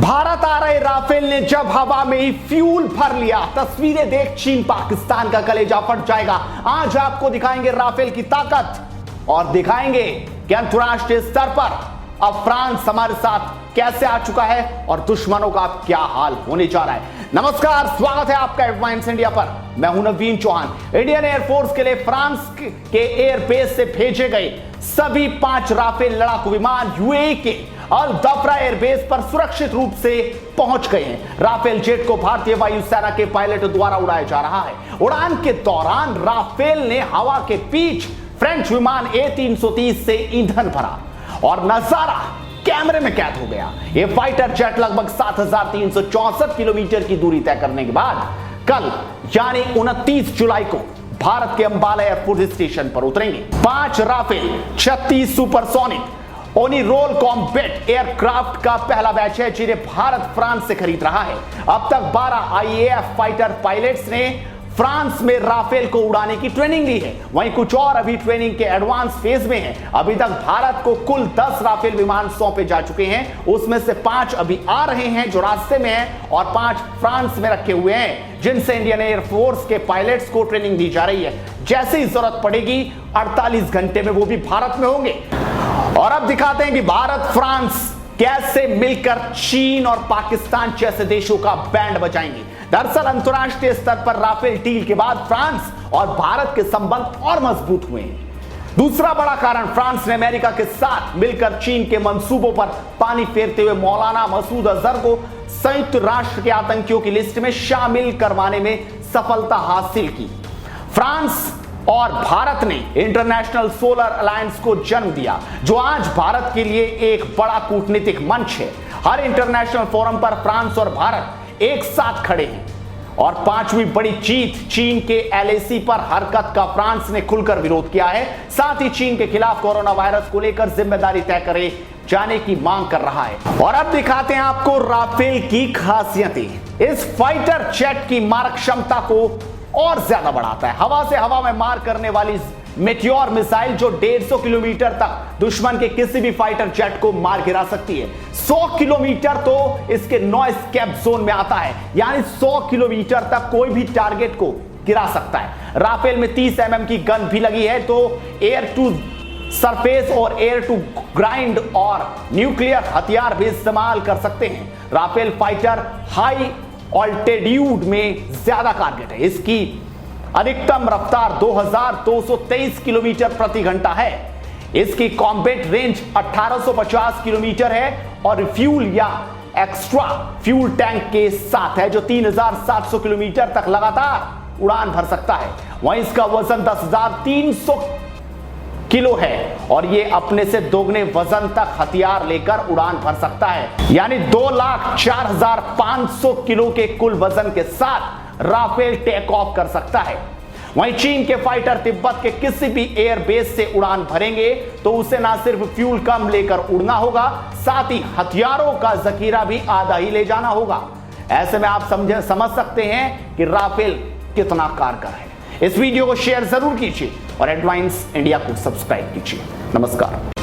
भारत आ रहे राफेल ने जब हवा में ही फ्यूल भर लिया, तस्वीरें देख चीन पाकिस्तान का कलेजा फट जाएगा। आज आपको दिखाएंगे राफेल की ताकत और दिखाएंगे कि अंतरराष्ट्रीय स्तर पर अब फ्रांस हमारे साथ कैसे आ चुका है और दुश्मनों का क्या हाल होने जा रहा है। नमस्कार, स्वागत है आपका एडवांस इंडिया पर। मैं हूं नवीन चौहान। इंडियन एयरफोर्स के लिए फ्रांस के एयरबेस से भेजे गए सभी 5 राफेल लड़ाकू विमान यूएई के अल दफरा एयरबेस पर सुरक्षित रूप से पहुंच गए हैं। राफेल जेट को भारतीय वायुसेना के पायलटों द्वारा उड़ाया जा रहा है। उड़ान के दौरान राफेल ने हवा के बीच फ्रेंच विमान A330 से ईंधन भरा और नजारा कैमरे में कैद हो गया। यह फाइटर जेट लगभग 7,364 किलोमीटर की दूरी तय करने के बाद कल यानी 29 जुलाई को भारत के अंबाला एयरफोर्स स्टेशन पर उतरेंगे। 5 राफेल 36 सुपरसोनिक ओनिरोल कॉम्बैट एयरक्राफ्ट का पहला बैच है जिन्हें भारत फ्रांस से खरीद रहा है। अब तक 12 IAF फाइटर पायलट्स ने फ्रांस में राफेल को उड़ाने की ट्रेनिंग ली है। वहीं कुछ और अभी ट्रेनिंग के एडवांस फेज में हैं। अभी तक भारत को कुल 10 राफेल विमान सौंपे जा चुके हैं। उसमें से 5 अभी आ रहे हैं जो रास्ते में हैं और 5 फ्रांस में रखे हुए हैं जिनसे इंडियन एयरफोर्स के पायलट्स को ट्रेनिंग दी जा रही है। जैसे ही जरूरत पड़ेगी 48 घंटे में वो भी भारत में होंगे। और अब दिखाते हैं कि भारत फ्रांस कैसे मिलकर चीन और पाकिस्तान जैसे देशों का बैंड बजाएंगे। दरअसल अंतरराष्ट्रीय स्तर पर राफेल डील के बाद फ्रांस और भारत के संबंध और मजबूत हुए हैं। दूसरा बड़ा कारण, फ्रांस ने अमेरिका के साथ मिलकर चीन के मंसूबों पर पानी फेरते हुए मौलाना मसूद अजहर को संयुक्त राष्ट्र के आतंकियों की लिस्ट में शामिल करवाने में सफलता हासिल की। फ्रांस और भारत ने इंटरनेशनल सोलर अलायंस को जन्म दिया जो आज भारत के लिए एक बड़ा कूटनीतिक मंच है। हर इंटरनेशनल फोरम पर फ्रांस और भारत एक साथ खड़े हैं। और 5वीं बड़ी जीत, चीन के LAC पर हरकत का फ्रांस ने खुलकर विरोध किया है। साथ ही चीन के खिलाफ कोरोना वायरस को लेकर जिम्मेदारी तय करे जाने की मांग कर रहा है। और अब दिखाते हैं आपको राफेल की खासियतें। इस फाइटर जेट की मारक क्षमता को और ज्यादा बढ़ाता है। हवा से हवा में मार करने वाली मेटियोर मिसाइल जो 150 किलोमीटर तक दुश्मन के किसी भी फाइटर जेट को मार गिरा सकती है। 100 किलोमीटर तो इसके नो एस्केप जोन में आता है, यानी 100 किलोमीटर तक कोई भी टारगेट को गिरा सकता है। राफेल में 30 mm की गन भी लगी है तो एयर टू सरफेस और एयर टू ग्राइंड और न्यूक्लियर हथियार भी इस्तेमाल कर सकते हैं। राफेल फाइटर हाई ऑल्टीट्यूड में ज्यादा कारगर है। इसकी अधिकतम रफ्तार 2223 किलोमीटर प्रति घंटा है। इसकी कॉम्बैट रेंज 1850 किलोमीटर है और रिफ्यूल या एक्स्ट्रा फ्यूल टैंक के साथ है जो 3700 किलोमीटर तक लगातार उड़ान भर सकता है। वहीं इसका वजन 10,300 किलो है और ये अपने से दोगुने वजन तक हथियार लेकर उड़ान भर सकता है, यानी 2,04,500 किलो के कुल वजन के साथ राफेल टेक ऑफ कर सकता है। वहीं चीन के फाइटर तिब्बत के किसी भी एयरबेस से उड़ान भरेंगे तो उसे ना सिर्फ फ्यूल कम लेकर उड़ना होगा, साथ ही हथियारों का जखीरा भी आधा ही ले जाना होगा। ऐसे में आप समझ सकते हैं कि राफेल कितना कारगर है। इस वीडियो को शेयर जरूर कीजिए और एडवांस इंडिया को सब्सक्राइब कीजिए। नमस्कार।